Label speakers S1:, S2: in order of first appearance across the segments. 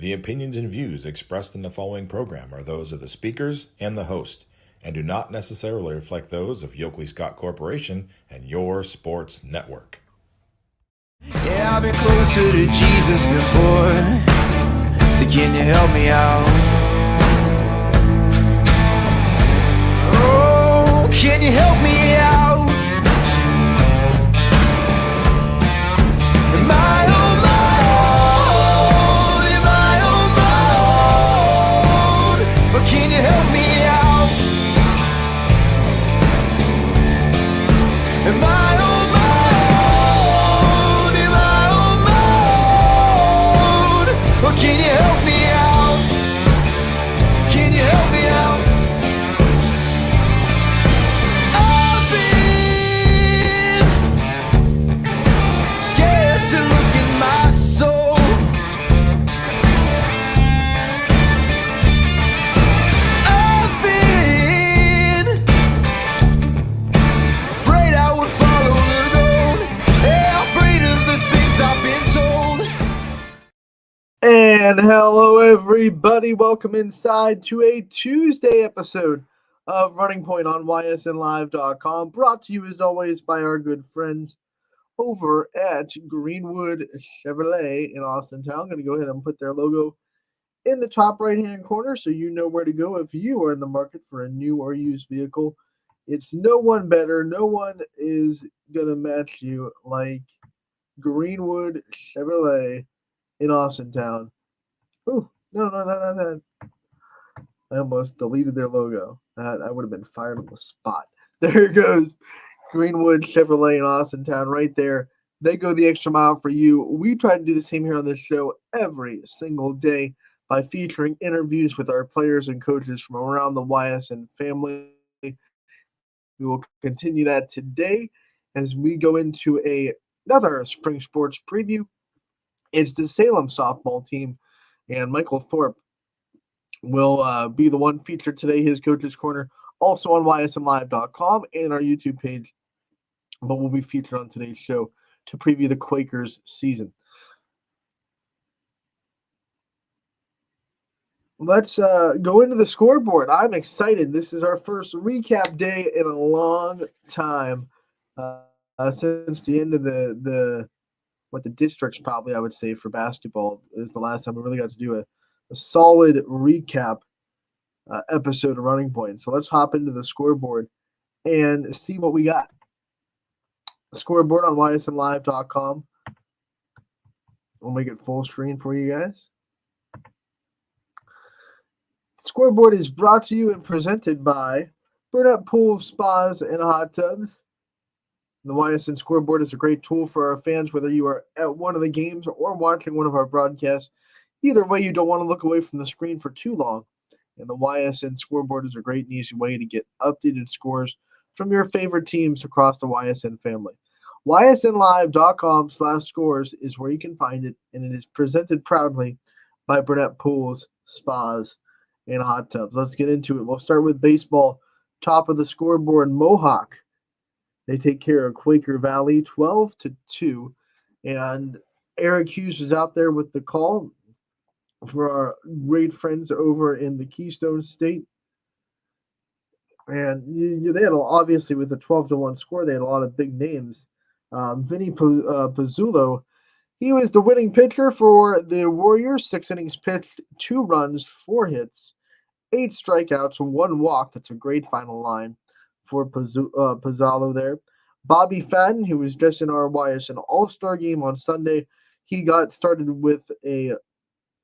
S1: The opinions and views expressed in the following program are those of the speakers and the host, and do not necessarily reflect those of Yoakley Scott Corporation and your sports network.
S2: Yeah, I've been closer to Jesus before, so can you help me out? Oh, can you help me out? Am I on my own? Am I on my own? But can you help me out? Am I on my own? Am I on my own? Or can you help me out? Can you help me out? I've been scared to look in my soul. I've been afraid I would follow the road. Yeah, afraid of the things I've been told.
S3: And hello, everybody. Welcome inside to a Tuesday episode of Running Point on YSNLive.com. Brought to you, as always, by our good friends over at Greenwood Chevrolet in Austin Town. I'm going to go ahead and put their logo in the top right-hand corner so you know where to go if you are in the market for a new or used vehicle. It's no one better. No one is going to match you like Greenwood Chevrolet in Austin Town. Oh, no. I almost deleted their logo. I would have been fired on the spot. There it goes. Greenwood Chevrolet in Austin Town right there. They go the extra mile for you. We try to do the same here on this show every single day by featuring interviews with our players and coaches from around the YSN family. We will continue that today as we go into another spring sports preview. It's the Salem softball team, and Michael Thorpe will be the one featured today, his coach's corner, also on ysnlive.com and our YouTube page, but will be featured on today's show to preview the Quakers season. Let's go into the scoreboard. I'm excited. This is our first recap day in a long time since the end of the districts, probably, I would say, for basketball is the last time we really got to do a solid recap episode of Running Point. So let's hop into the scoreboard and see what we got. Scoreboard on ysnlive.com. We'll make it full screen for you guys. Scoreboard is brought to you and presented by Burnett Pools, Spas, and Hot Tubs. The YSN scoreboard is a great tool for our fans, whether you are at one of the games or watching one of our broadcasts. Either way, you don't want to look away from the screen for too long. And the YSN scoreboard is a great and easy way to get updated scores from your favorite teams across the YSN family. YSNlive.com/scores is where you can find it, and it is presented proudly by Burnett Pools, Spas, and Hot Tubs. Let's get into it. We'll start with baseball. Top of the scoreboard, Mohawk. They take care of Quaker Valley 12-2. And Eric Hughes was out there with the call for our great friends over in the Keystone State. And they had, obviously, with the 12-1 score, they had a lot of big names. Vinny Pizzulo, he was the winning pitcher for the Warriors. 6 innings pitched, 2 runs, 4 hits, 8 strikeouts, 1 walk. That's a great final line for Pizzulo there. Bobby Fadden, who was just in our YSN All-Star game on Sunday, he got started with a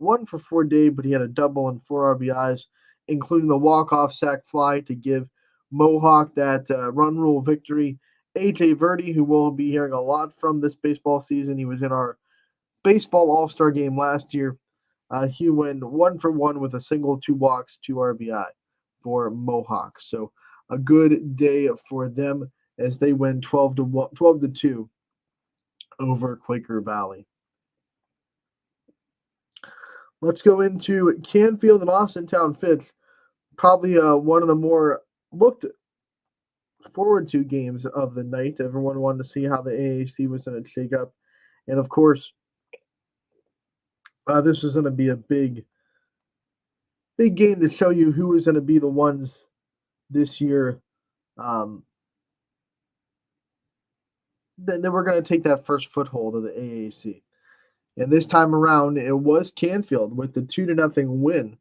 S3: 1-for-4 day, but he had a double and 4 RBIs, including the walk-off sac fly to give Mohawk that run rule victory. AJ Verdi, who we'll be hearing a lot from this baseball season, he was in our baseball All-Star game last year. He went 1-for-1 with a single, 2 walks, 2 RBI for Mohawk. So a good day for them as they win 12-2 over Quaker Valley. Let's go into Canfield and Austintown Fitch. Probably one of the more looked forward to games of the night. Everyone wanted to see how the AAC was going to shake up. And, of course, This was going to be a big game to show you who was going to be the ones this year that were going to take that first foothold of the AAC. And this time around, it was Canfield with the 2-0 win.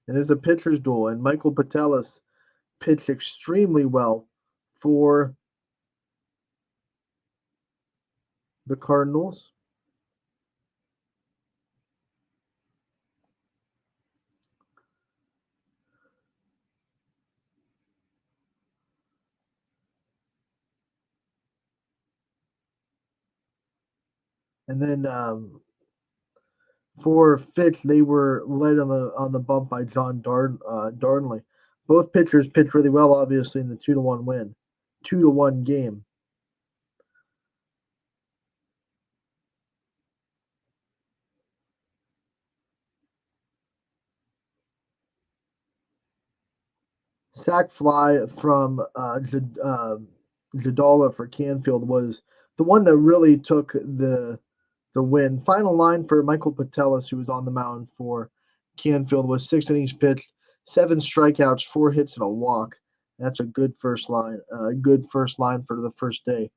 S3: And it's a pitcher's duel, and Michael Patelis pitched extremely well for the Cardinals. And then for Fitch, they were led on the bump by John Darnley. Both pitchers pitched really well, obviously, in the 2-1 win, 2-1 game. Sack fly from Jadala for Canfield was the one that really took the win. Final line for Michael Patelis, who was on the mound for Canfield, was 6 innings pitched, 7 strikeouts, 4 hits, and a walk. That's a good first line. Good first line for the first day.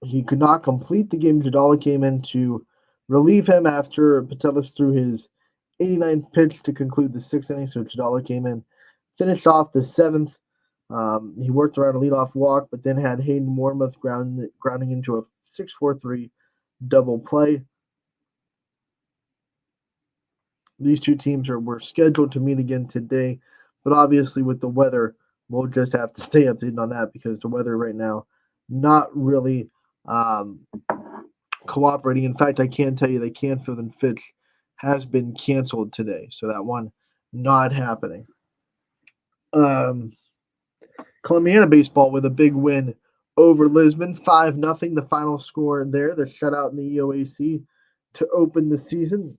S3: He could not complete the game. Jadala came in to relieve him after Patelis threw his 89th pitch to conclude the 6th inning. So Jadala came in, finished off the 7th. He worked around a leadoff walk, but then had Hayden Warmuth grounding into a 6-4-3 double play. These two teams were scheduled to meet again today, but obviously with the weather, we'll just have to stay updated on that because the weather right now not really cooperating. In fact, I can tell you that Canfield and Fitch has been canceled today, so that one not happening. Columbiana baseball with a big win over Lisbon, 5-0, the final score there, the shutout in the EOAC to open the season.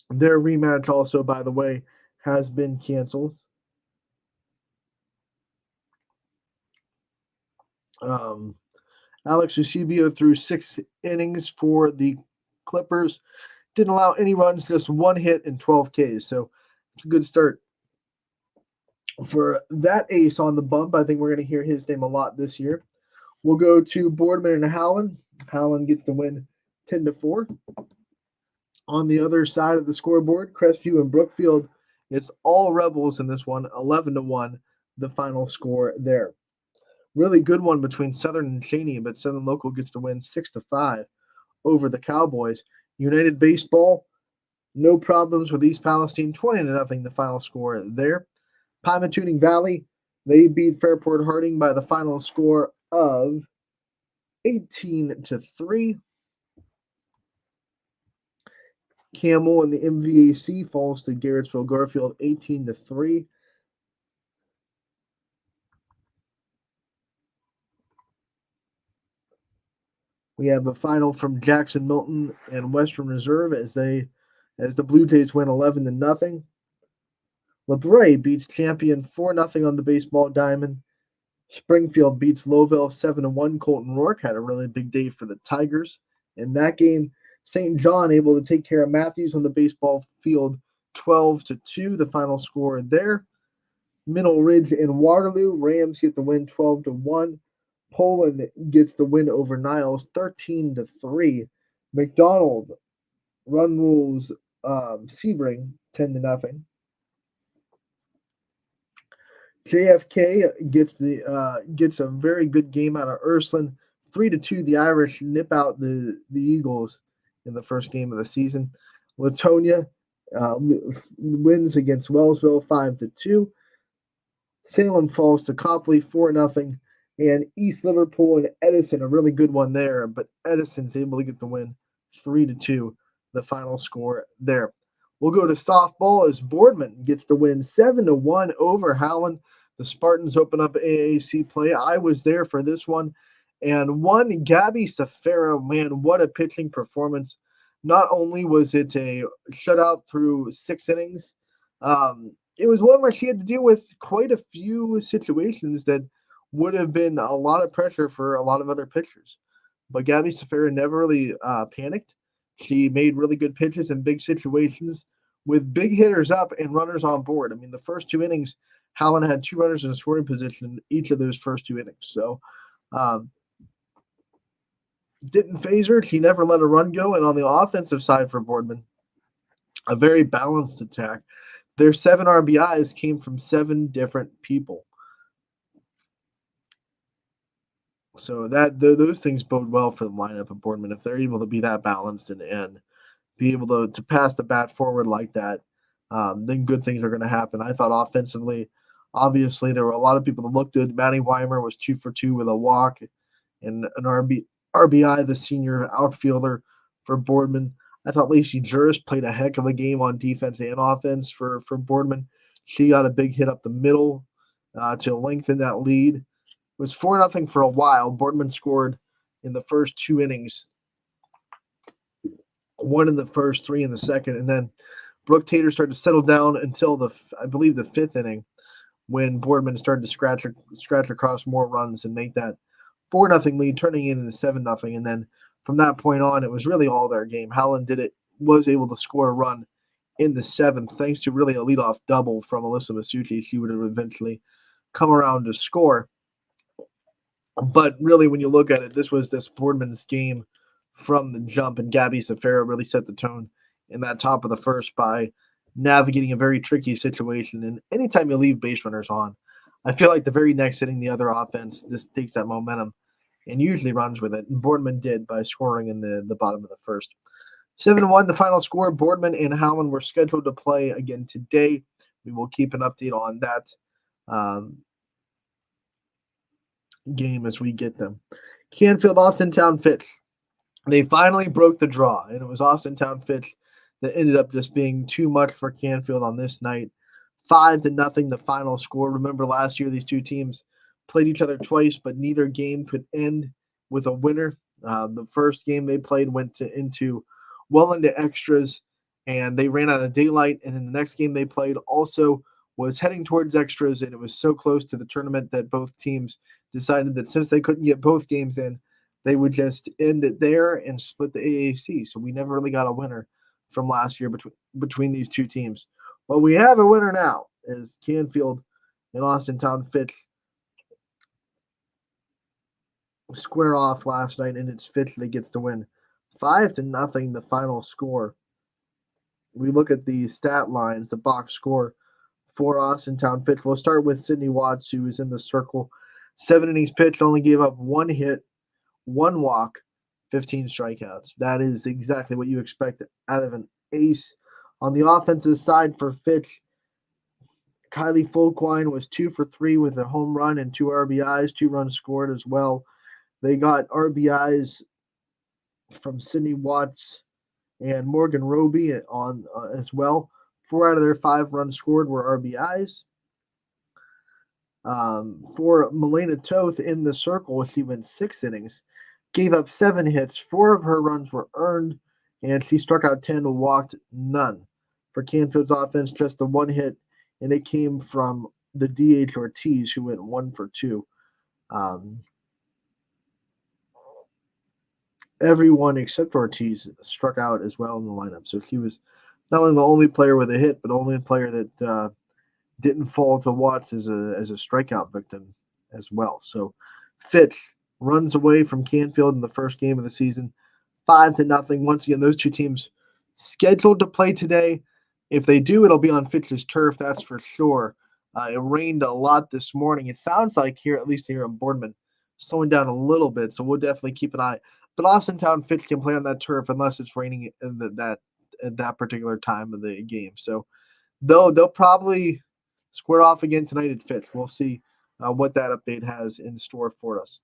S3: Their rematch also, by the way, has been canceled. Alex Eusebio threw 6 innings for the Clippers. Didn't allow any runs, just 1 hit and 12 Ks. So it's a good start for that ace on the bump. I think we're going to hear his name a lot this year. We'll go to Boardman and Howland. Howland gets the win 10-4. On the other side of the scoreboard, Crestview and Brookfield, it's all Rebels in this one, 11-1, the final score there. Really good one between Southern and Cheney, but Southern Local gets the win 6-5 over the Cowboys. United Baseball, no problems with East Palestine, 20-0, the final score there. Pymatuning Valley, they beat Fairport Harding by the final score of 18-3. Camel in the MVAC falls to Garrettsville Garfield 18-3. We have a final from Jackson Milton and Western Reserve as the Blue Jays win 11-0. LeBray beats Champion 4-0 on the baseball diamond. Springfield beats Lowville 7-1. Colton Rourke had a really big day for the Tigers in that game. St. John able to take care of Matthews on the baseball field 12-2, the final score there. Middle Ridge and Waterloo, Rams get the win 12-1. Poland gets the win over Niles 13-3. McDonald run rules Sebring 10-0. JFK gets a very good game out of Ursuline 3-2. The Irish nip out the Eagles in the first game of the season. Latonia wins against Wellsville 5-2. Salem falls to Copley 4-0. And East Liverpool and Edison, a really good one there, but Edison's able to get the win 3-2, the final score there. We'll go to softball as Boardman gets the win 7-1 over Howland. The Spartans open up AAC play. I was there for this one. And one, Gabby Safara, man, what a pitching performance. Not only was it a shutout through 6 innings, it was one where she had to deal with quite a few situations that would have been a lot of pressure for a lot of other pitchers. But Gabby Safira never really panicked. She made really good pitches in big situations with big hitters up and runners on board. I mean, the first 2 innings, Howland had 2 runners in scoring position in each of those first 2 innings. So um, didn't phase her. She never let a run go. And on the offensive side for Boardman, a very balanced attack. Their 7 RBIs came from 7 different people. So those things bode well for the lineup of Boardman if they're able to be that balanced and be able to pass the bat forward like that. Then good things are going to happen. I thought offensively, obviously there were a lot of people that looked good. Matty Weimer was 2 for 2 with a walk and an RBI, the senior outfielder for Boardman. I thought Lacey Juris played a heck of a game on defense and offense for Boardman. She got a big hit up the middle to lengthen that lead. It was 4-0 for a while. Boardman scored in the first 2 innings, 1 in the first, 3 in the second, and then Brooke Tater started to settle down until I believe the 5th inning, when Boardman started to scratch across more runs and make that 4-0 lead, turning it into 7-0. And then from that point on, it was really all their game. Howland was able to score a run in the 7th, thanks to really a leadoff double from Alyssa Masucci. She would have eventually come around to score. But really, when you look at it, this was this Boardman's game from the jump, and Gabby Safira really set the tone in that top of the first by navigating a very tricky situation. And anytime you leave base runners on, I feel like the very next inning, the other offense just takes that momentum and usually runs with it. And Boardman did by scoring in the bottom of the first. 7-1, the final score. Boardman and Howland were scheduled to play again today. We will keep an update on that game as we get them. Canfield, Austintown Fitch. They finally broke the draw, and it was Austintown Fitch that ended up just being too much for Canfield on this night. 5-0, the final score. Remember last year, these two teams played each other twice, but neither game could end with a winner. The first game they played went into extras, and they ran out of daylight. And then the next game they played also was heading towards extras, and it was so close to the tournament that both teams decided that since they couldn't get both games in, they would just end it there and split the AAC. So we never really got a winner from last year between these two teams. Well, we have a winner now, as Canfield and Austintown Fitch square off last night, and it's Fitch that gets to win 5-0, the final score. We look at the stat lines, the box score for Austintown Fitch. We'll start with Sydney Watts, who was in the circle. 7 innings pitched, only gave up 1 hit, 1 walk, 15 strikeouts. That is exactly what you expect out of an ace. On the offensive side for Fitch, Kylie Folkwine was 2 for 3 with a home run and 2 RBIs, 2 runs scored as well. They got RBIs from Sydney Watts and Morgan Roby on as well. 4 out of their 5 runs scored were RBIs. For Melena Toth in the circle, she went 6 innings, gave up 7 hits. 4 of her runs were earned, and she struck out 10 and walked none. For Canfield's offense, just the 1 hit, and it came from the DH Ortiz, who went 1 for 2. Everyone except Ortiz struck out as well in the lineup. So he was not only the only player with a hit, but only player that didn't fall to Watts as a strikeout victim as well. So Fitch runs away from Canfield in the first game of the season, 5-0. Once again, those two teams scheduled to play today. If they do, it'll be on Fitch's turf, that's for sure. It rained a lot this morning. It sounds like here, at least here in Boardman, slowing down a little bit. So we'll definitely keep an eye. But Austintown Fitch can play on that turf unless it's raining at that particular time of the game. So they'll probably square off again tonight at Fitch. We'll see what that update has in store for us.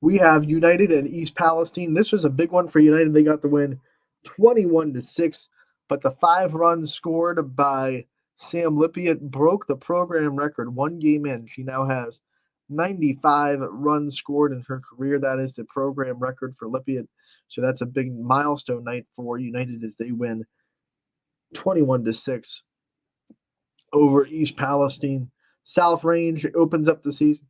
S3: We have United and East Palestine. This was a big one for United. They got the win 21-6, but the 5 runs scored by Sam Lippiott broke the program record 1 game in. She now has 95 runs scored in her career. That is the program record for Lippiott. So that's a big milestone night for United as they win 21-6 over East Palestine. South Range opens up the season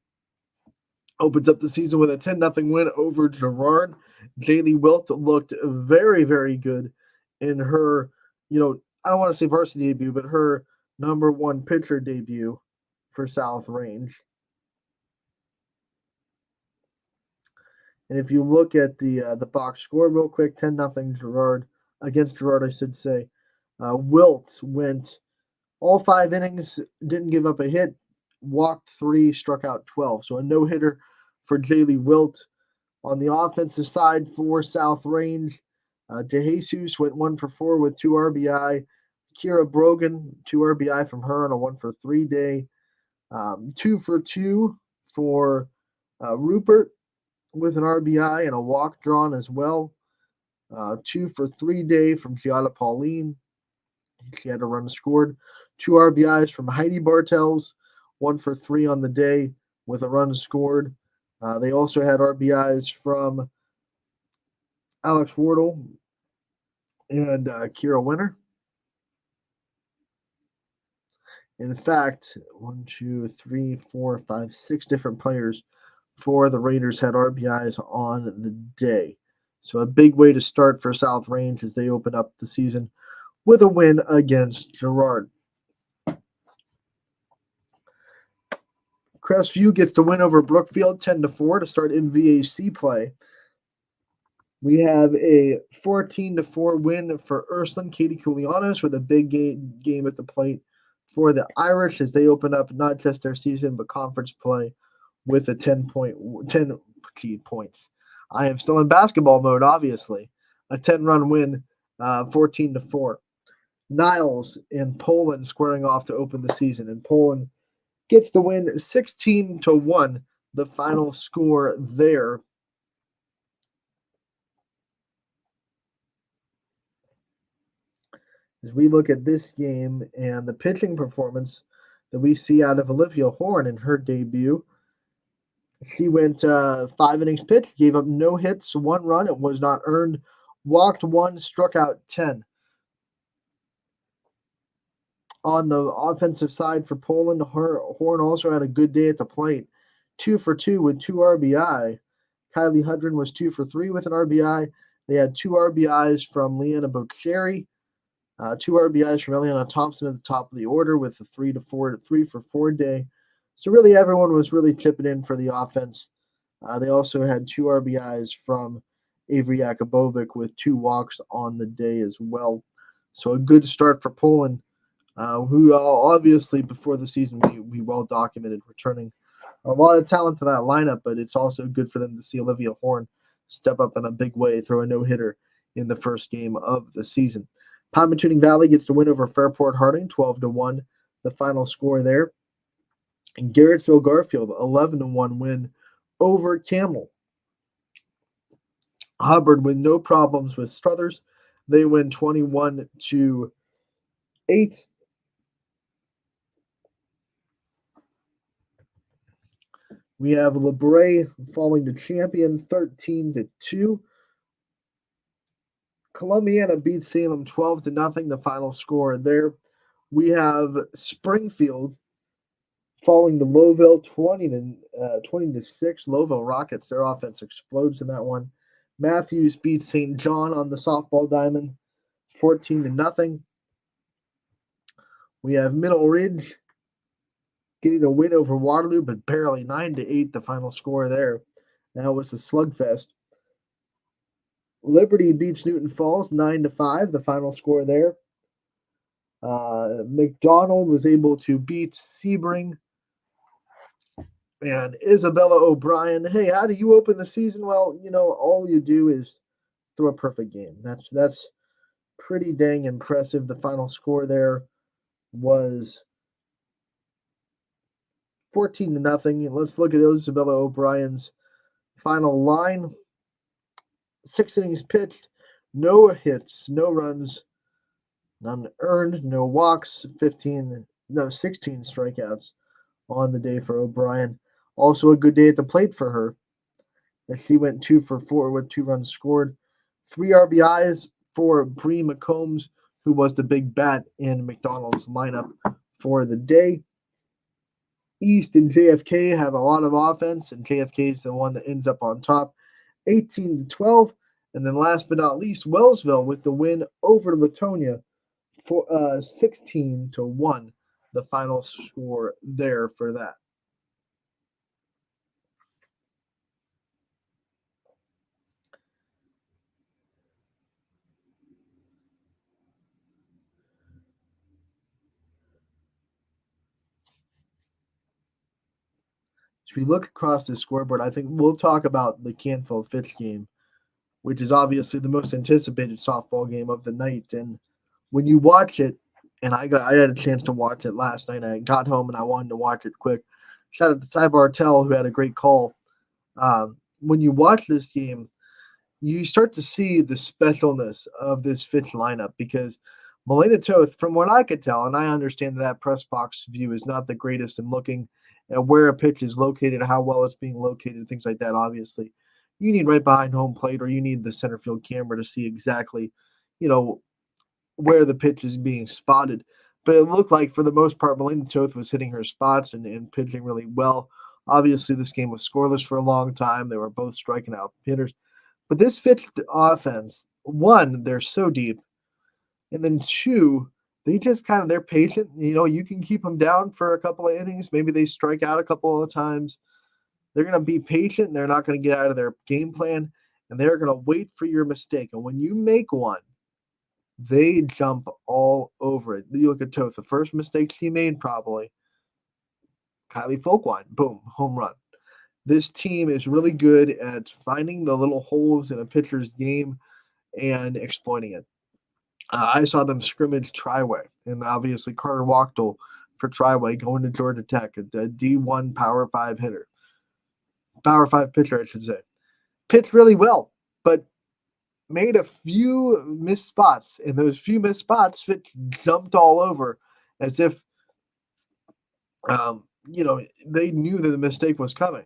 S3: with a 10-0 win over Girard. Jaylee Wilt looked very, very good in her, I don't want to say varsity debut, but her number one pitcher debut for South Range. And if you look at the box score real quick, 10-0 Girard against Girard, I should say. Wilt went all 5 innings, didn't give up a hit, walked 3, struck out 12. So a no-hitter for Jaylee Wilt. On the offensive side for South Range, DeJesus went 1 for 4 with 2 RBI. Kira Brogan, 2 RBI from her on a 1 for 3 day. 2 for 2 for Rupert with an RBI and a walk drawn as well. 2 for 3 day from Giada Pauline. She had a run scored. 2 RBIs from Heidi Bartels. 1 for 3 on the day with a run scored. They also had RBIs from Alex Wardle and Kira Winter. In fact, 1, 2, 3, 4, 5, 6 different players for the Raiders had RBIs on the day. So a big way to start for South Range as they open up the season with a win against Girard. Crestview gets the win over Brookfield 10-4 to start MVAC play. We have a 14-4 win for Ursuline. Katie Koulianos with a big game at the plate for the Irish as they open up not just their season but conference play with a 10 points. I am still in basketball mode, obviously. A 10-run win, 14-4. Niles in Poland squaring off to open the season, and Poland gets the win 16-1, the final score there. As we look at this game and the pitching performance that we see out of Olivia Horn in her debut, she went 5 innings pitched, gave up no hits, 1 run, it was not earned, walked 1, struck out 10. On the offensive side for Poland, Horn also had a good day at the plate. 2 for 2 with 2 RBI. Kylie Hudrin was 2 for 3 with an RBI. They had 2 RBIs from Leanna Bocheri, 2 RBIs from Eliana Thompson at the top of the order with a 3 for 4 day. So really everyone was really chipping in for the offense. They also had 2 RBIs from Avery Yakubovic with 2 walks on the day as well. So a good start for Poland, who obviously before the season we well documented returning a lot of talent to that lineup, but it's also good for them to see Olivia Horn step up in a big way, throw a no-hitter in the first game of the season. Pontoon Valley gets the win over Fairport Harding, 12-1, the final score there. And Garrettsville Garfield, 11-1 win over Camel. Hubbard with no problems with Struthers. They win 21-8. We have LeBray falling to champion 13-2. Columbiana beats Salem 12-0, the final score there. We have Springfield falling to Lowville 20-6. Lowville Rockets, their offense explodes in that one. Matthews beats St. John on the softball diamond 14-0. We have Middle Ridge getting the win over Waterloo, but barely 9-8, the final score there. That was a slugfest. Liberty beats Newton Falls 9-5, the final score there. McDonald was able to beat Sebring. And Isabella O'Brien, hey, how do you open the season? Well, all you do is throw a perfect game. That's pretty dang impressive. The final score there was 14-0. Let's look at Isabella O'Brien's final line. 6 innings pitched, no hits, no runs, none earned, no walks, 16 strikeouts on the day for O'Brien. Also a good day at the plate for her, as she went 2 for 4 with 2 runs scored. 3 RBIs for Bree McCombs, who was the big bat in McDonald's lineup for the day. East and JFK have a lot of offense, and JFK is the one that ends up on top, 18-12. And then last but not least, Wellsville with the win over Latonia for 16-1. The final score there for that. As we look across the scoreboard, I think we'll talk about the Canfield Fitch game, which is obviously the most anticipated softball game of the night. And when you watch it, and I had a chance to watch it last night. I got home and I wanted to watch it quick. Shout out to Ty Bartell, who had a great call. When you watch this game, you start to see the specialness of this Fitch lineup because Melena Toth, from what I could tell, and I understand that press box view is not the greatest in looking at where a pitch is located, how well it's being located, things like that, obviously. You need right behind home plate or you need the center field camera to see exactly, where the pitch is being spotted. But it looked like, for the most part, Melena Toth was hitting her spots and pitching really well. Obviously, this game was scoreless for a long time. They were both striking out hitters. But this Fitch offense, one, they're so deep. And then two, they're patient. You can keep them down for a couple of innings. Maybe they strike out a couple of times. They're going to be patient. They're not going to get out of their game plan. And they're going to wait for your mistake. And when you make one, they jump all over it. You look at Toth, the first mistake she made probably. Kylie Folkwine, boom, home run. This team is really good at finding the little holes in a pitcher's game and exploiting it. I saw them scrimmage Triway, and obviously Carter Wachtel for Triway going to Georgia Tech, a D1 Power 5 hitter. Power 5 pitcher, I should say. Pitched really well, but made a few missed spots. And those few missed spots, Fitch jumped all over as if, they knew that the mistake was coming.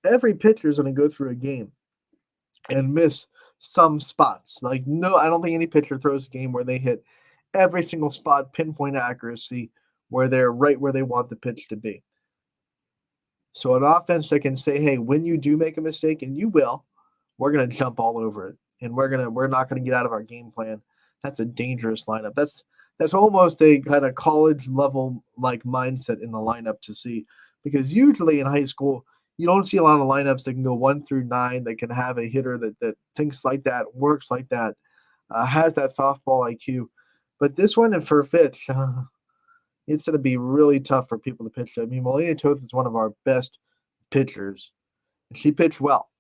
S3: Every pitcher is going to go through a game and miss some spots. I don't think any pitcher throws a game where they hit every single spot, pinpoint accuracy, where they're right where they want the pitch to be. So an offense that can say, hey, when you do make a mistake, and you will, we're going to jump all over it. And we're not going to get out of our game plan. That's a dangerous lineup. That's almost a kind of college level mindset in the lineup to see, because usually in high school, you don't see a lot of lineups that can go 1 through 9 that can have a hitter that thinks like that, works like that, has that softball IQ. But this one, and for Fitch, it's going to be really tough for people to pitch to. I mean, Melena Toth is one of our best pitchers. She pitched well,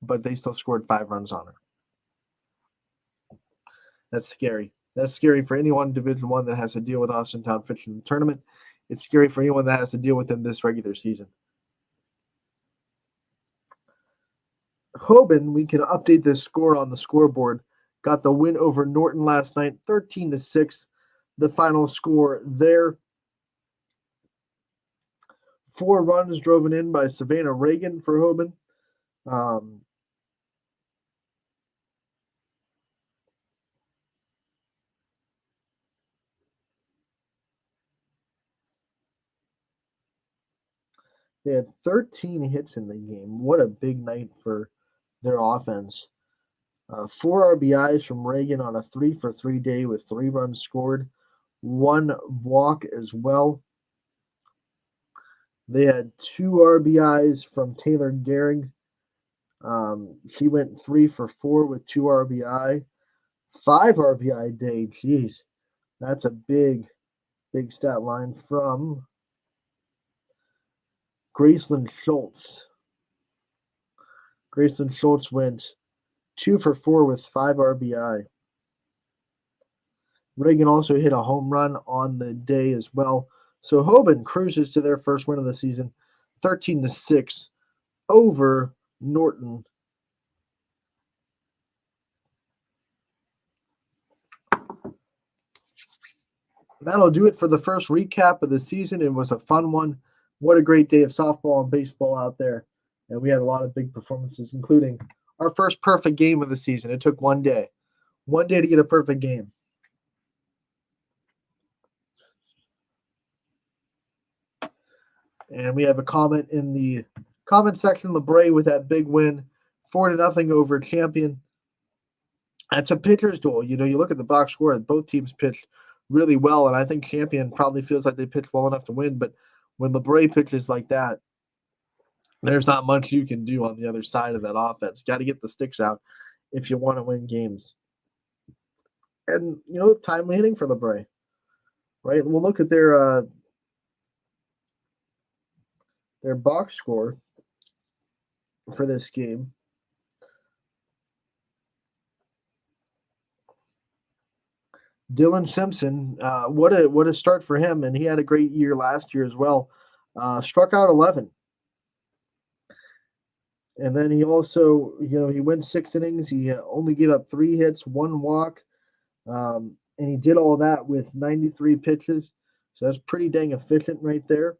S3: but they still scored 5 runs on her. That's scary. That's scary for anyone in Division I that has to deal with Austintown Fitch in the tournament. It's scary for anyone that has to deal with them this regular season. Hoban, we can update the score on the scoreboard. Got the win over Norton last night, 13-6. The final score there. 4 runs driven in by Savannah Reagan for Hoban. They had 13 hits in the game. What a big night for their offense. 4 RBIs from Reagan on a 3-for-3 day with 3 runs scored. 1 walk as well. They had 2 RBIs from Taylor Gehrig. She went 3-for-4 with 2 RBI. 5 RBI day. Jeez. That's a big stat line from Graceland Schultz. Graceland Schultz went 2-for-4 with 5 RBI. Reagan also hit a home run on the day as well. So Hoban cruises to their first win of the season, 13-6 over Norton. That'll do it for the first recap of the season. It was a fun one. What a great day of softball and baseball out there. And we had a lot of big performances, including our first perfect game of the season. It took one day. One day to get a perfect game. And we have a comment in the comment section. LeBray with that big win, 4-0 over Champion. That's a pitcher's duel. You look at the box score, both teams pitched really well, and I think Champion probably feels like they pitched well enough to win, but when LeBray pitches like that, there's not much you can do on the other side of that offense. Got to get the sticks out if you want to win games. And, timely hitting for LeBray, right? We'll look at their box score for this game. Dylan Simpson, what a start for him, and he had a great year last year as well. Struck out 11. And then he also, he went 6 innings. He only gave up 3 hits, 1 walk, and he did all that with 93 pitches. So that's pretty dang efficient right there.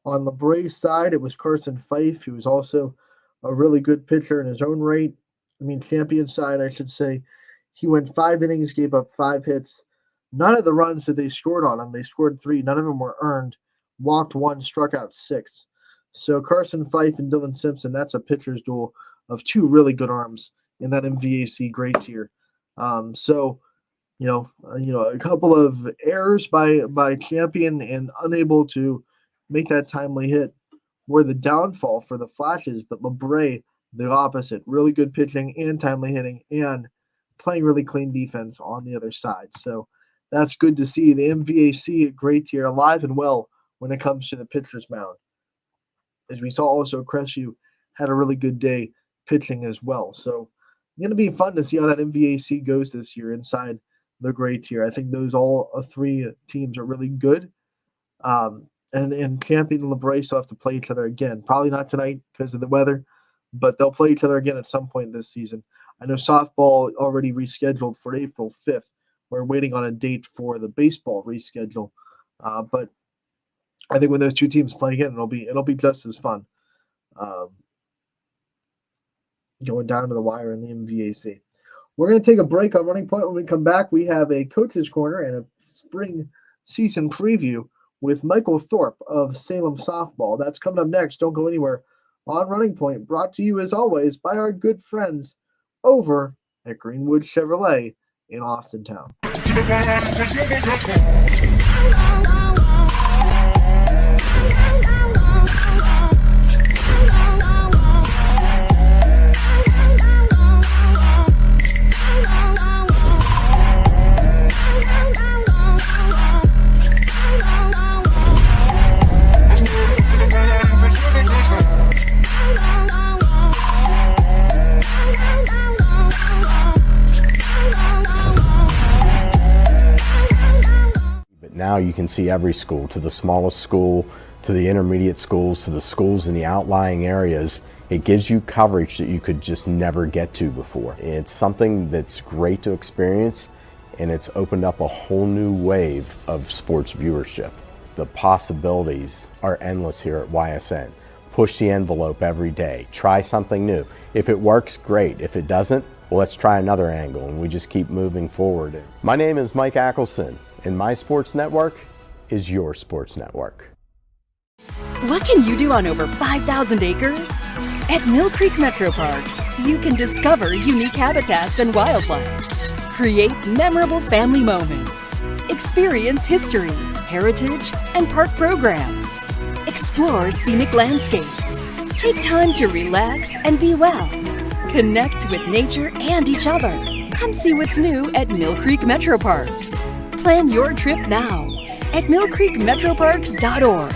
S3: On the Braves side, it was Carson Fife, who was also a really good pitcher in his own right. Champion side, I should say. He went 5 innings, gave up 5 hits. None of the runs that they scored on him, they scored 3. None of them were earned. Walked 1, struck out 6. So Carson Fife and Dylan Simpson, that's a pitcher's duel of 2 really good arms in that MVAC grade tier. A couple of errors by Champion and unable to make that timely hit were the downfall for the Flashes, but LeBray, the opposite. Really good pitching and timely hitting and playing really clean defense on the other side. So that's good to see. The MVAC grade tier alive and well when it comes to the pitcher's mound. As we saw also, Cressu had a really good day pitching as well. So it's going to be fun to see how that MVAC goes this year inside the grade tier. I think those all 3 teams are really good. And Champion and LeBray still have to play each other again. Probably not tonight because of the weather, but they'll play each other again at some point this season. I know softball already rescheduled for April 5th. We're waiting on a date for the baseball reschedule. But I think when those 2 teams play again, it'll be just as fun. Going down to the wire in the MVAC. We're going to take a break on Running Point. When we come back, we have a coach's corner and a spring season preview with Michael Thorpe of Salem Softball. That's coming up next. Don't go anywhere on Running Point, brought to you as always by our good friends over at Greenwood Chevrolet in Austintown.
S4: Now you can see every school, to the smallest school, to the intermediate schools, to the schools in the outlying areas. It gives you coverage that you could just never get to before. It's something that's great to experience, and it's opened up a whole new wave of sports viewership. The possibilities are endless here at YSN. Push the envelope every day. Try something new. If it works, great. If it doesn't, well, let's try another angle, and we just keep moving forward. My name is Mike Ackelson, and my sports network is your sports network.
S5: What can you do on over 5,000 acres? At Mill Creek Metro Parks, you can discover unique habitats and wildlife, create memorable family moments, experience history, heritage, and park programs, explore scenic landscapes, take time to relax and be well, connect with nature and each other. Come see what's new at Mill Creek Metro Parks. Plan your trip now at millcreekmetroparks.org.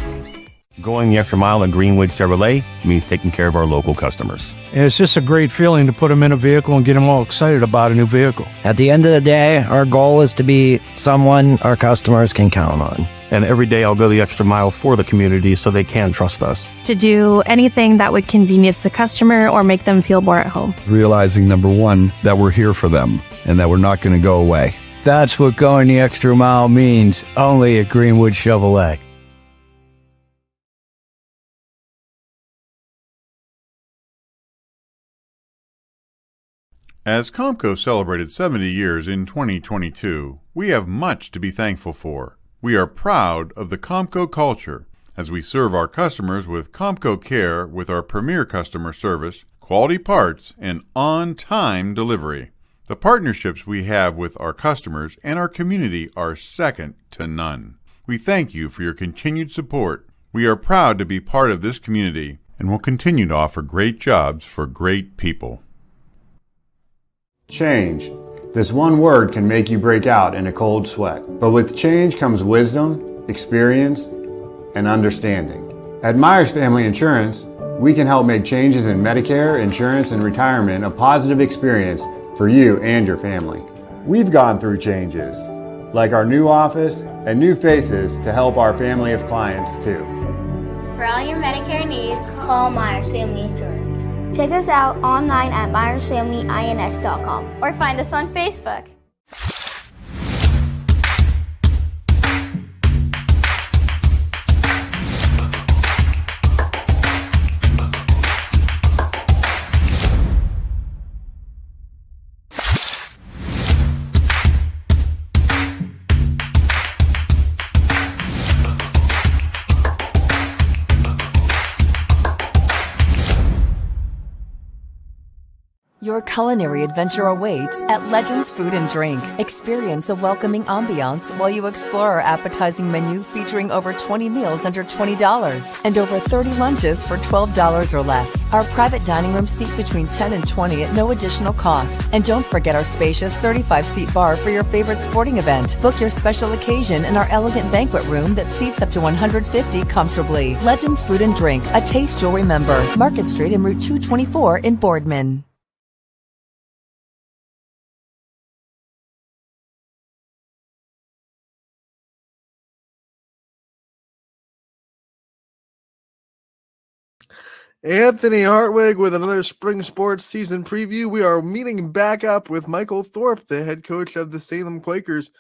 S6: Going the extra mile at Greenwood Chevrolet means taking care of our local customers.
S7: And it's just a great feeling to put them in a vehicle and get them all excited about a new vehicle.
S8: At the end of the day, our goal is to be someone our customers can count on.
S6: And every day I'll go the extra mile for the community so they can trust us.
S9: To do anything that would convenience the customer or make them feel more at home.
S10: Realizing, number one, that we're here for them and that we're not going to go away.
S8: That's what going the extra mile means, only at Greenwood Chevrolet.
S11: As Comco celebrated 70 years in 2022, we have much to be thankful for. We are proud of the Comco culture as we serve our customers with Comco Care with our premier customer service, quality parts, and on-time delivery. The partnerships we have with our customers and our community are second to none. We thank you for your continued support. We are proud to be part of this community and will continue to offer great jobs for great people.
S12: Change. This one word can make you break out in a cold sweat. But with change comes wisdom, experience, and understanding. At Myers Family Insurance, we can help make changes in Medicare, insurance, and retirement a positive experience for you and your family. We've gone through changes, like our new office and new faces to help our family of clients too.
S13: For all your Medicare needs, call Myers Family Insurance. Check us out online at myersfamilyins.com or find us on Facebook.
S5: Your culinary adventure awaits at Legends Food and Drink. Experience a welcoming ambiance while you explore our appetizing menu featuring over 20 meals under $20 and over 30 lunches for $12 or less. Our private dining room seats between 10 and 20 at no additional cost. And don't forget our spacious 35-seat bar for your favorite sporting event. Book your special occasion in our elegant banquet room that seats up to 150 comfortably. Legends Food and Drink, a taste you'll remember. Market Street and Route 224 in Boardman.
S3: Anthony Hartwig with another spring sports season preview. We are meeting back up with Michael Thorpe, the head coach of the Salem Quakers.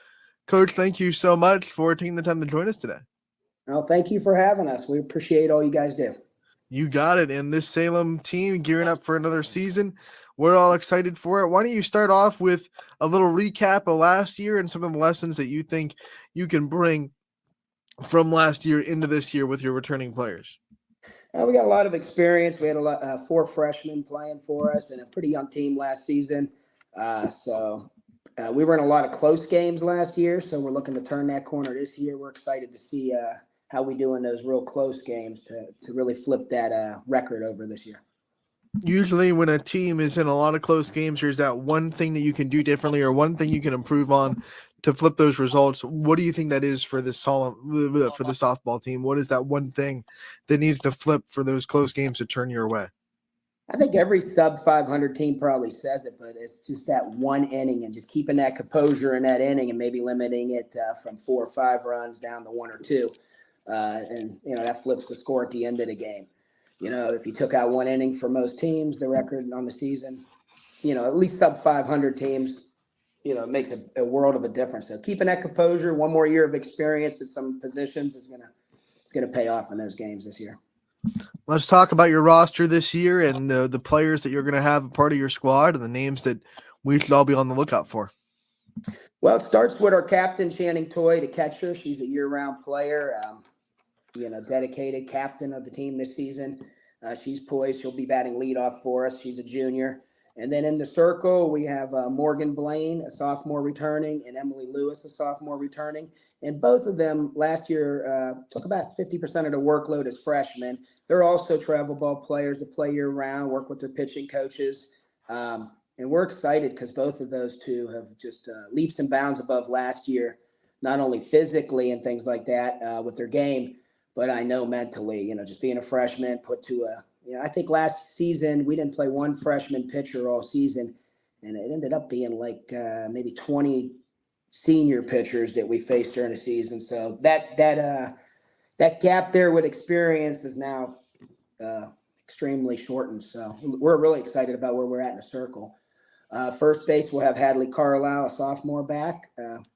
S3: Coach, thank you so much for taking the time to join us today.
S14: Well, thank you for having us. We appreciate all you guys do.
S3: You got it. And this Salem team gearing up for another season. We're all excited for it. Why don't you start off with a little recap of last year and some of the lessons that you think you can bring from last year into this year with your returning players?
S14: We got a lot of experience. We had 4 freshmen playing for us and a pretty young team last season. So we were in a lot of close games last year, so we're looking to turn that corner this year. We're excited to see how we do in those real close games to really flip that record over this year.
S3: Usually when a team is in a lot of close games, there's that one thing that you can do differently or one thing you can improve on to flip those results. What do you think that is for the softball team? What is that one thing that needs to flip for those close games to turn your way?
S14: I think every sub 500 team probably says it, but it's just that one inning and just keeping that composure in that inning and maybe limiting it from 4 or 5 runs down to 1 or 2. And, that flips the score at the end of the game. If you took out 1 inning for most teams, the record on the season, at least sub 500 teams, it makes a world of a difference. So keeping that composure, 1 more year of experience at some positions is gonna pay off in those games this year.
S3: Let's talk about your roster this year and the players that you're going to have a part of your squad and the names that we should all be on the lookout for.
S14: Well, it starts with our captain, Channing Toy, the catcher. She's a year-round player, dedicated captain of the team this season. She's poised. She'll be batting leadoff for us. She's a junior. And then in the circle, we have Morgan Blaine, a sophomore returning, and Emily Lewis, a sophomore returning. And both of them last year took about 50% of the workload as freshmen. They're also travel ball players that play year-round, work with their pitching coaches. And we're excited because both of those two have just leaps and bounds above last year, not only physically and things like that with their game, but I know mentally, just being a freshman put to I think last season we didn't play 1 freshman pitcher all season, and it ended up being like maybe 20 senior pitchers that we faced during the season. So that gap there with experience is now extremely shortened. So we're really excited about where we're at in the circle. First base, we'll have Hadley Carlisle, a sophomore back.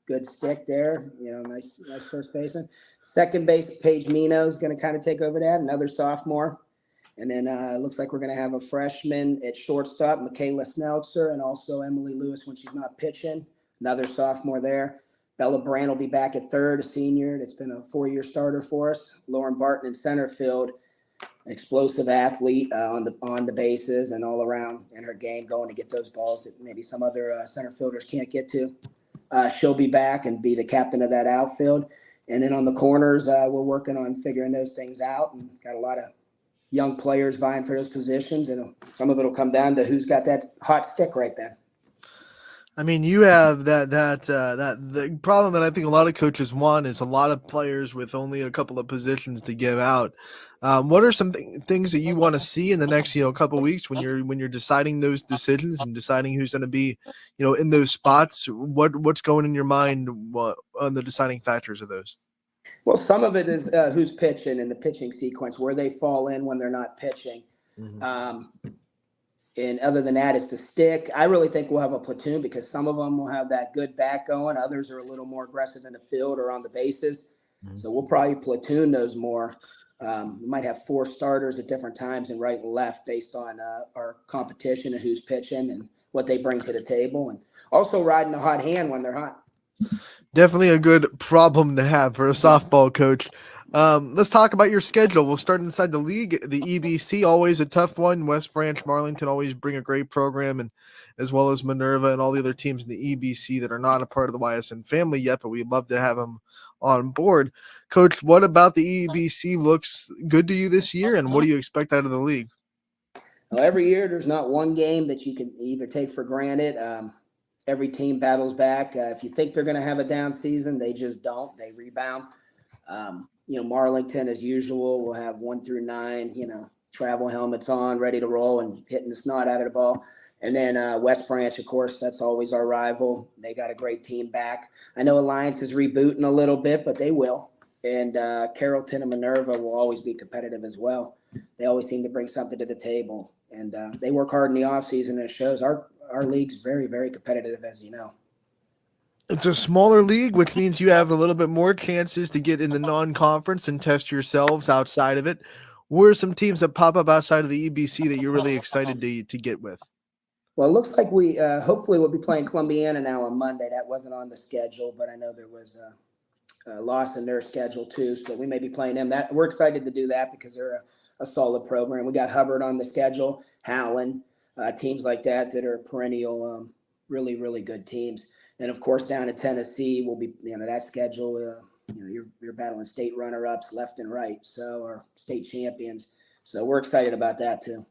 S14: Good stick there, nice first baseman. Second base, Paige Mino is going to kind of take over that, another sophomore. And then it looks like we're going to have a freshman at shortstop, Michaela Snelzer, and also Emily Lewis when she's not pitching, another sophomore there. Bella Brand will be back at third, a senior. That's been a 4-year starter for us. Lauren Barton in center field, an explosive athlete on the bases and all around in her game, going to get those balls that maybe some other center fielders can't get to. She'll be back and be the captain of that outfield. And then on the corners, we're working on figuring those things out and got a lot of young players vying for those positions. And some of it will come down to who's got that hot stick right there.
S3: I mean, you have that the problem that I think a lot of coaches want is a lot of players with only a couple of positions to give out. What are some things that you want to see in the next couple of weeks when you're deciding those decisions and deciding who's going to be in those spots? What's going in your mind on the deciding factors of those?
S14: Well, some of it is who's pitching in the pitching sequence, where they fall in when they're not pitching. Mm-hmm. And other than that, it's the stick. I really think we'll have a platoon because some of them will have that good back going. Others are a little more aggressive in the field or on the bases. Mm-hmm. So we'll probably platoon those more. We might have 4 starters at different times in right and left based on our competition and who's pitching and what they bring to the table. And also riding a hot hand when they're hot.
S3: Definitely a good problem to have for a softball coach. Let's talk about your schedule. We'll start inside the league. The EBC, always a tough one. West Branch, Marlington always bring a great program, and as well as Minerva and all the other teams in the EBC that are not a part of the YSN family yet, but we'd love to have them on board. Coach, what about the EBC looks good to you this year, and what do you expect out of the league?
S14: Well, every year there's not one game that you can either take for granted. Every team battles back. If you think they're going to have a down season, they just don't. They rebound. Marlington, as usual, will have 1 through 9, travel helmets on, ready to roll and hitting the snot out of the ball. And then West Branch, of course, that's always our rival. They got a great team back. I know Alliance is rebooting a little bit, but they will. And Carrollton and Minerva will always be competitive as well. They always seem to bring something to the table. And they work hard in the offseason, and it shows. Our league's very, very competitive, as you know.
S3: It's a smaller league, which means you have a little bit more chances to get in the non-conference and test yourselves outside of it. What are some teams that pop up outside of the EBC that you're really excited to get with?
S14: Well, it looks like we hopefully we'll be playing Columbiana now on Monday. That wasn't on the schedule, but I know there was a loss in their schedule too, so we may be playing them. We're excited to do that because they're a solid program. We got Hubbard on the schedule, Howland, teams like that are perennial, really, really good teams. And of course, down in Tennessee, we'll be, that schedule, you're battling state runner-ups left and right. So, or state champions. So we're excited about that too.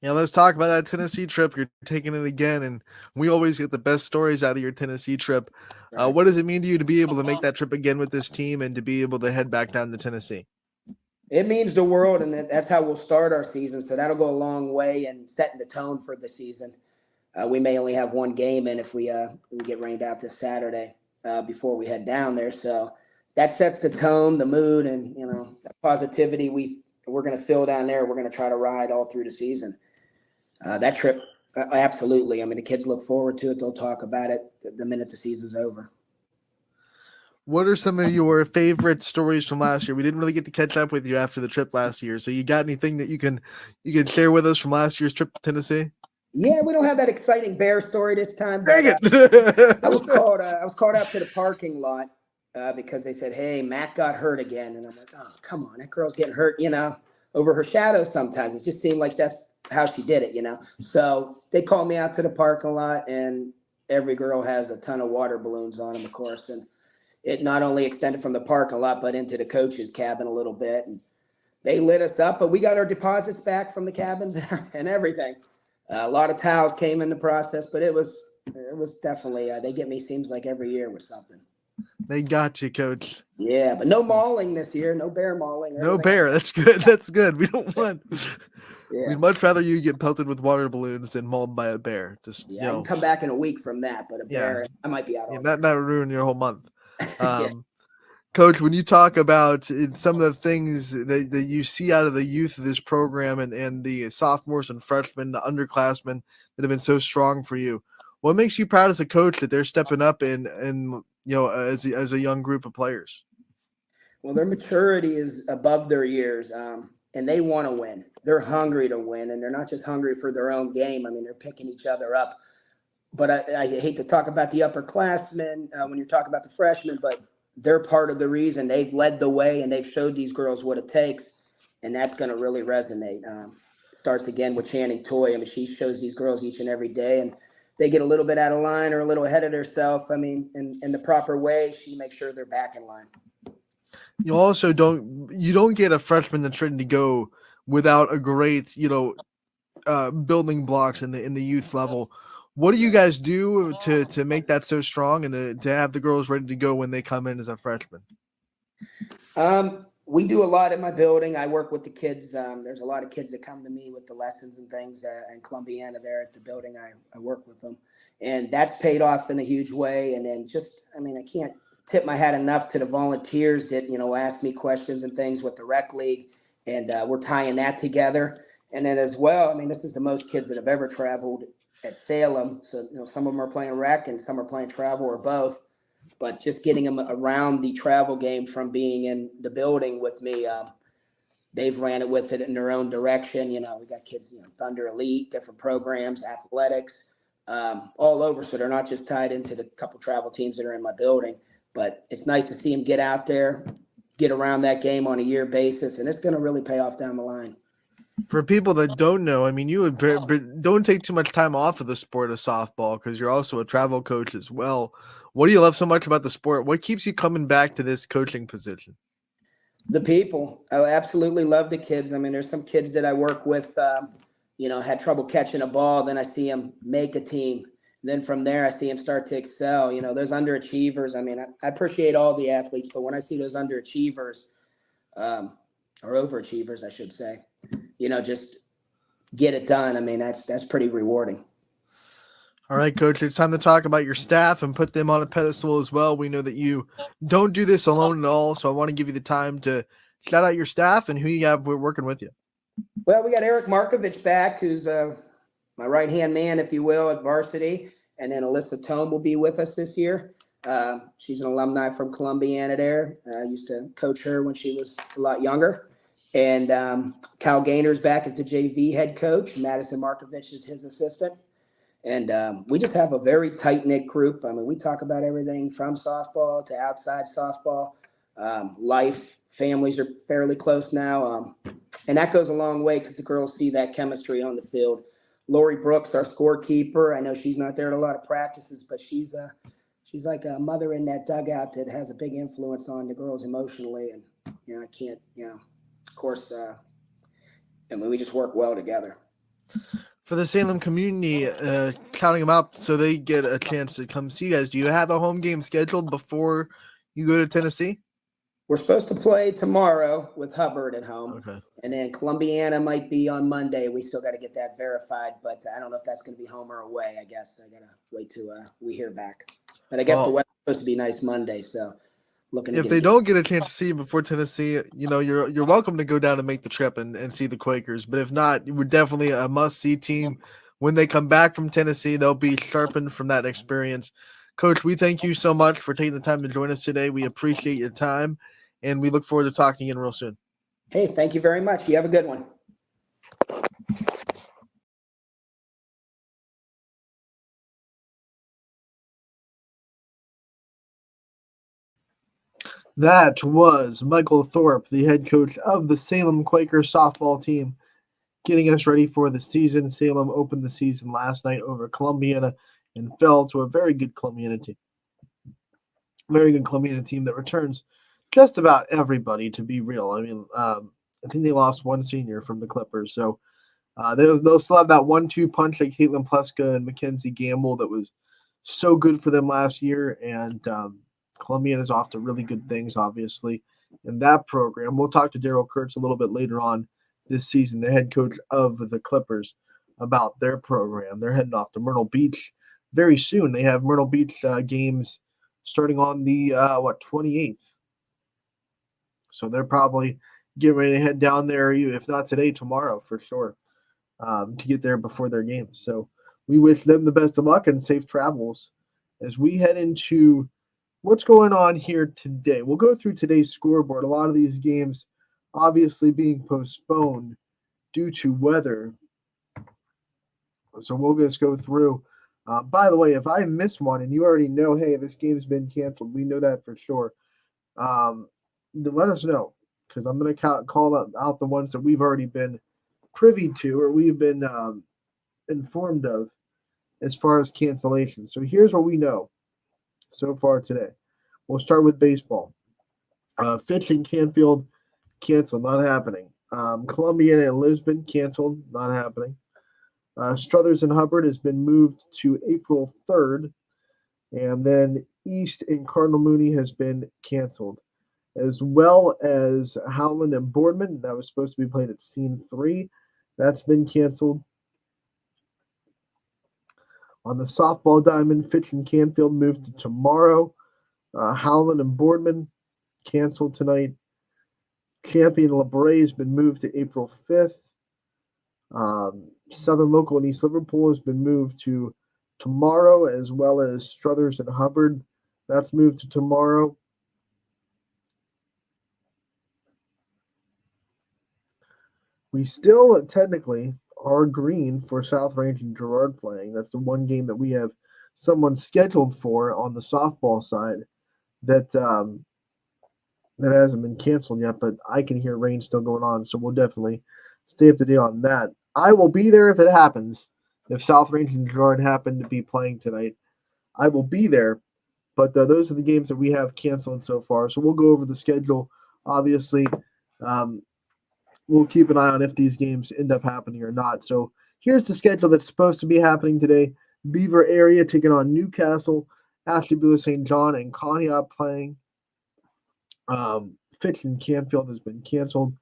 S3: Yeah, let's talk about that Tennessee trip. You're taking it again, and we always get the best stories out of your Tennessee trip. Right. What does it mean to you to be able to make that trip again with this team and to be able to head back down to Tennessee?
S14: It means the world, and that's how we'll start our season. So that'll go a long way in setting the tone for the season. We may only have one game in if we get rained out this Saturday before we head down there. So that sets the tone, the mood, and the positivity we're going to feel down there. We're going to try to ride all through the season. That trip, absolutely. I mean, the kids look forward to it. They'll talk about it the minute the season's over.
S3: What are some of your favorite stories from last year? We didn't really get to catch up with you after the trip last year. So you got anything that you can share with us from last year's trip to Tennessee?
S14: Yeah, we don't have that exciting bear story this time. But, I was called out to the parking lot because they said, "Hey, Matt got hurt again," and I'm like, "Oh, come on, that girl's getting hurt, over her shadow sometimes." It just seemed like that's how she did it, So they called me out to the parking lot, and every girl has a ton of water balloons on them, of course, and it not only extended from the parking lot but into the coach's cabin a little bit, and they lit us up. But we got our deposits back from the cabins and everything. A lot of towels came in the process, but it was definitely they get me seems like every year with something.
S3: They got you, Coach.
S14: Yeah, but no mauling this year, no bear mauling.
S3: No bear. That's good. That's good. We don't want.
S14: Yeah.
S3: We'd much rather you get pelted with water balloons than mauled by a bear. Just
S14: I can come back in a week from that, but a bear, I might be out.
S3: That would ruin your whole month. Coach, when you talk about some of the things that you see out of the youth of this program and the sophomores and freshmen, the underclassmen that have been so strong for you, what makes you proud as a coach that they're stepping up and as a young group of players?
S14: Well, their maturity is above their years. and they want to win. They're hungry to win, and they're not just hungry for their own game. I mean, they're picking each other up. But I hate to talk about the upperclassmen when you're talking about the freshmen, but they're part of the reason. They've led the way, and they've showed these girls what it takes, and that's going to really resonate. It starts again with Channing Toy. I mean, she shows these girls each and every day, and they get a little bit out of line or a little ahead of themselves. I mean, in the proper way, she makes sure they're back in line.
S3: You also don't get a freshman that's ready to go without a great, building blocks in the youth level. What do you guys do to make that so strong and to have the girls ready to go when they come in as a freshman?
S14: We do a lot in my building. I work with the kids. There's a lot of kids that come to me with the lessons and things in Columbiana there at the building. I work with them, and that's paid off in a huge way. And then I can't tip my hat enough to the volunteers that, ask me questions and things with the rec league, and we're tying that together. And then as well, this is the most kids that have ever traveled at Salem. So, some of them are playing rec and some are playing travel or both. But just getting them around the travel game from being in the building with me, they've ran it with it in their own direction. We got kids, Thunder Elite, different programs, athletics, all over. So they're not just tied into the couple travel teams that are in my building. But it's nice to see them get out there, get around that game on a year basis, and it's going to really pay off down the line.
S3: For people that don't know, you don't take too much time off of the sport of softball because you're also a travel coach as well. What do you love so much about the sport? What keeps you coming back to this coaching position?
S14: The people. I absolutely love the kids. There's some kids that I work with, had trouble catching a ball. Then I see them make a team. Then from there, I see them start to excel. Those underachievers. I appreciate all the athletes, but when I see those underachievers, or overachievers, I should say, just get it done. That's pretty rewarding.
S3: All right, Coach, it's time to talk about your staff and put them on a pedestal as well. We know that you don't do this alone at all, so I want to give you the time to shout out your staff and who you have working with you.
S14: Well, we got Eric Markovich back, who's my right-hand man, if you will, at varsity, and then Alyssa Tome will be with us this year. She's an alumni from Columbiana there. I used to coach her when she was a lot younger. And Kyle Gaynor's back as the JV head coach. Madison Markovich is his assistant. And we just have a very tight-knit group. We talk about everything from softball to outside softball. Life, families are fairly close now. And that goes a long way because the girls see that chemistry on the field. Lori Brooks, our scorekeeper. I know she's not there at a lot of practices, but she's like a mother in that dugout that has a big influence on the girls emotionally. And, I can't, of course, we just work well together.
S3: For the Salem community, counting them out so they get a chance to come see you guys, do you have a home game scheduled before you go to Tennessee?
S14: We're supposed to play tomorrow with Hubbard at home.
S3: Okay.
S14: And then Columbiana might be on Monday. We still got to get that verified, but I don't know if that's going to be home or away. I guess I got to wait till we hear back. But I guess the weather's supposed to be nice Monday, so looking.
S3: If they don't get a chance to see you before Tennessee, you're welcome to go down and make the trip and see the Quakers. But if not, we're definitely a must-see team. When they come back from Tennessee, they'll be sharpened from that experience. Coach, we thank you so much for taking the time to join us today. We appreciate your time, and we look forward to talking again real soon.
S14: Hey, thank you very much. You have a good one.
S3: That was Michael Thorpe, the head coach of the Salem Quakers softball team, getting us ready for the season. Salem opened the season last night over Columbiana and fell to a very good Columbiana team. Very good Columbiana team that returns just about everybody, to be real. I think they lost one senior from the Clippers. So they'll still have that 1-2 punch like Caitlin Pleska and Mackenzie Gamble that was so good for them last year. And Columbiana is off to really good things, obviously, in that program. We'll talk to Daryl Kurtz a little bit later on this season, the head coach of the Clippers, about their program. They're heading off to Myrtle Beach very soon. They have Myrtle Beach games starting on the 28th. So they're probably getting ready to head down there, if not today, tomorrow for sure, to get there before their games. So we wish them the best of luck and safe travels as we head into what's going on here today. We'll go through today's scoreboard. A lot of these games obviously being postponed due to weather. So we'll just go through. By the way, if I miss one and you already know, hey, this game's been canceled, we know that for sure. Then let us know, because I'm going to call out the ones that we've already been privy to or we've been informed of as far as cancellations. So here's what we know so far today. We'll start with baseball. Fitch and Canfield canceled, not happening. Columbiana and Lisbon canceled, not happening. Struthers and Hubbard has been moved to April 3rd. And then East and Cardinal Mooney has been canceled, as well as Howland and Boardman. That was supposed to be played at Scene 3. That's been canceled. On the softball diamond, Fitch and Canfield moved to tomorrow. Howland and Boardman canceled tonight. Champion LeBray has been moved to April 5th. Southern Local in East Liverpool has been moved to tomorrow, as well as Struthers and Hubbard. That's moved to tomorrow. We still technically are green for South Range and Girard playing. That's the one game that we have someone scheduled for on the softball side that that hasn't been canceled yet, but I can hear rain still going on, so we'll definitely stay up to date on that. I will be there if it happens. If South Range and Girard happen to be playing tonight, I will be there. But those are the games that we have canceled so far. So we'll go over the schedule. Obviously, we'll keep an eye on if these games end up happening or not. So here's the schedule that's supposed to be happening today. Beaver area taking on Newcastle, Ashtabula St. John, and Conneaut playing. Fitch and Canfield has been canceled.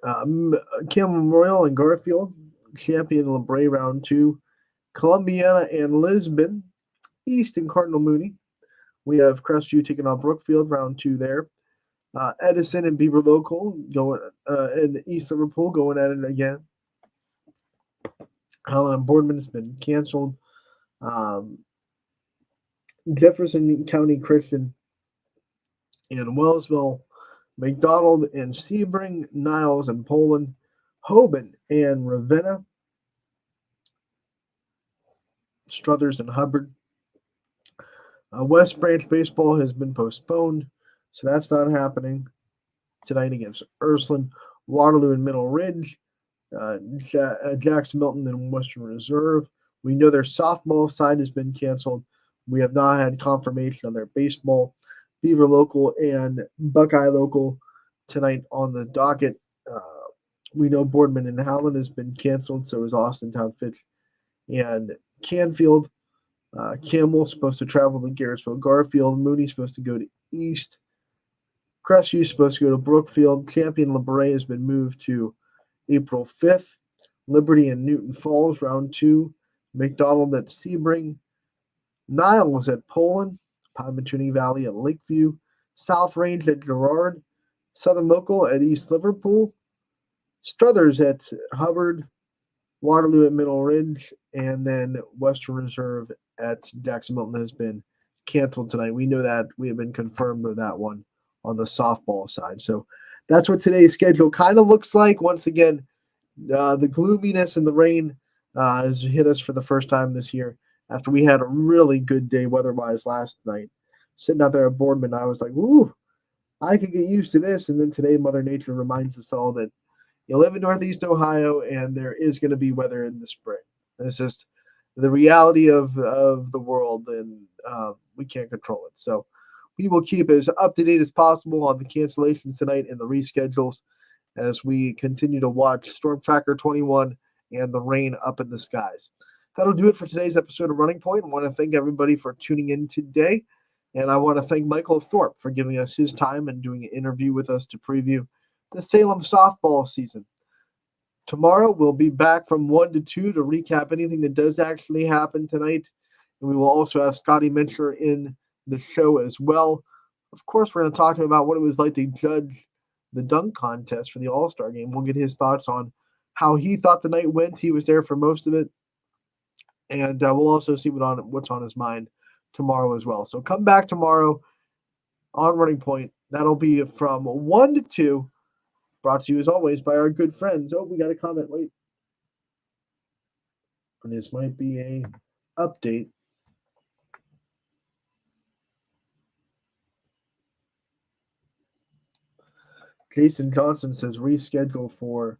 S3: Campbell Memorial and Garfield, Champion LeBray round 2. Columbiana and Lisbon, East and Cardinal Mooney. We have Crestview taking on Brookfield round 2 there. Edison and Beaver Local going in East Liverpool going at it again. Howland and Boardman has been canceled. Jefferson County Christian and Wellsville, McDonald and Sebring, Niles and Poland, Hoban and Ravenna, Struthers and Hubbard. West Branch baseball has been postponed, so that's not happening tonight against Ursuline, Waterloo and Middle Ridge, Jackson Milton and Western Reserve. We know their softball side has been canceled. We have not had confirmation on their baseball. Beaver Local and Buckeye Local tonight on the docket. We know Boardman and Howland has been canceled, so is Austintown Fitch and Canfield. Campbell supposed to travel to Garrettsville Garfield. Mooney's supposed to go to East. Crestview's supposed to go to Brookfield. Champion LeBray has been moved to April 5th. Liberty and Newton Falls, round 2. McDonald at Sebring. Niles at Poland. Pymatuning Valley at Lakeview. South Range at Girard. Southern Local at East Liverpool. Struthers at Hubbard. Waterloo at Middle Ridge. And then Western Reserve at Jackson Milton has been canceled tonight. We know that. We have been confirmed with that one on the softball side. So that's what today's schedule kind of looks like. Once again, the gloominess and the rain has hit us for the first time this year after we had a really good day weather-wise last night. Sitting out there at Boardman, I was like, ooh, I could get used to this. And then today, Mother Nature reminds us all that you live in Northeast Ohio and there is going to be weather in the spring. And it's just the reality of the world, and we can't control it. So we will keep as up to date as possible on the cancellations tonight and the reschedules as we continue to watch Storm Tracker 21 and the rain up in the skies. That'll do it for today's episode of Running Point. I want to thank everybody for tuning in today. And I want to thank Michael Thorpe for giving us his time and doing an interview with us to preview the Salem softball season. Tomorrow, we'll be back from 1 to 2 to recap anything that does actually happen tonight. And we will also have Scotty Mincher in the show as well. Of course, we're going to talk to him about what it was like to judge the dunk contest for the All-Star game. We'll get his thoughts on how he thought the night went. He was there for most of it. And we'll also see what's on his mind tomorrow as well. So come back tomorrow on Running Point That'll be from 1 to 2. Brought to you as always by our good friends. Oh, we got a comment. Wait. And this might be a update. Jason Johnson says reschedule for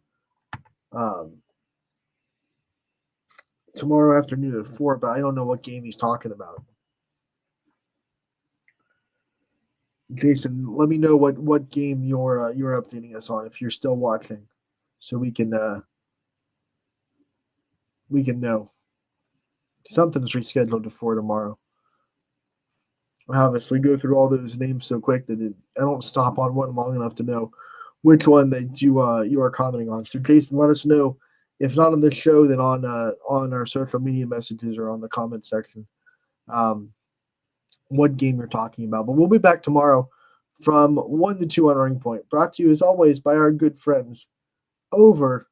S3: tomorrow afternoon at 4, but I don't know what game he's talking about. Jason, let me know what game you're updating us on if you're still watching, so we can know. Something's rescheduled to 4 tomorrow. I obviously go through all those names so quick that I don't stop on one long enough to know which one that you are commenting on. So Jason, let us know, if not on this show, then on our social media messages or on the comment section, what game you're talking about. But we'll be back tomorrow from 1 to 2 on Running Point. Brought to you as always by our good friends over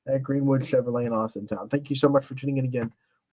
S3: at Greenwood Chevrolet in Austintown. Thank you so much for tuning in again.